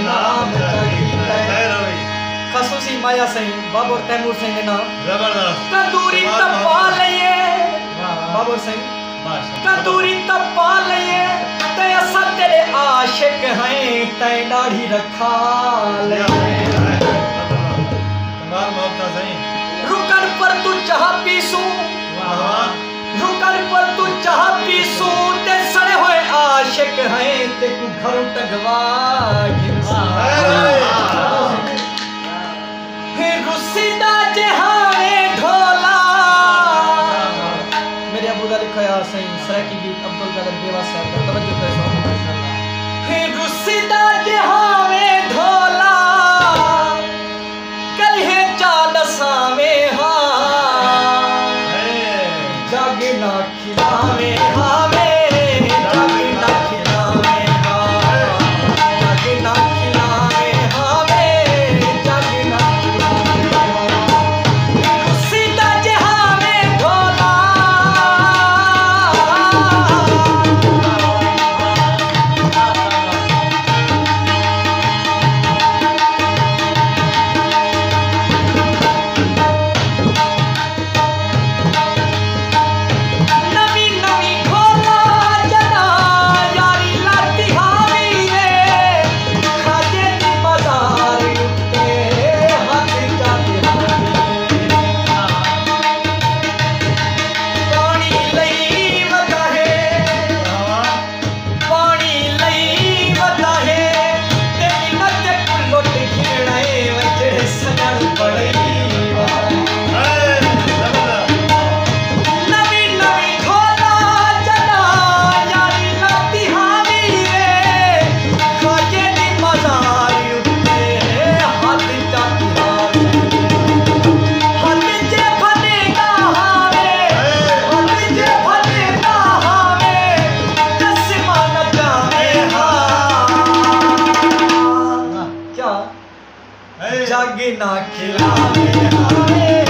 नाम खसूसी माया सिंह बाबर तैमूर सिंह ना जबरदस्त कंदूरी तपा लिए बाबर सिंह कंदूरी तपा लिए ते असा तेरे आशिक हैं ते दाढ़ी रखा ले कमाल मोहब्बत सही रुकन पर तू चाह पीसू रुकन पर तू चाह पीसू ते सड़े हुए आशिक हैं ते तू घर टगवा रुसीदा जहाने ढोला मेरे अबू दा लिखा है सही सराकी गीत अब्दुल कादिर बेवा साहब का तवज्जो करो माशाल्लाह रुसीदा जहाने ढोला कल है चांद सावे हां जागना खिलावे हावे जागना खिलावे हां जागना खिलावे हावे जागना सीता जहावे ढोला नवी नवी ढोला जना यारी लाती हावी रे खाजे दी बाजार उत्ते हाथ जाते पानी लई वदा है पानी लई वदा है ते नत कुल्लोट खेड़े वचे सजण पड़ई नवी नवी ढोला जना यारी लाती हावी रे खाजे दी बाजार उत्ते हाथ जाती हावी हाथ जे फने ना हावे हाथ जे फने ना हावे चश्मा न जावे हां क्या जागे ना खिलावे हावे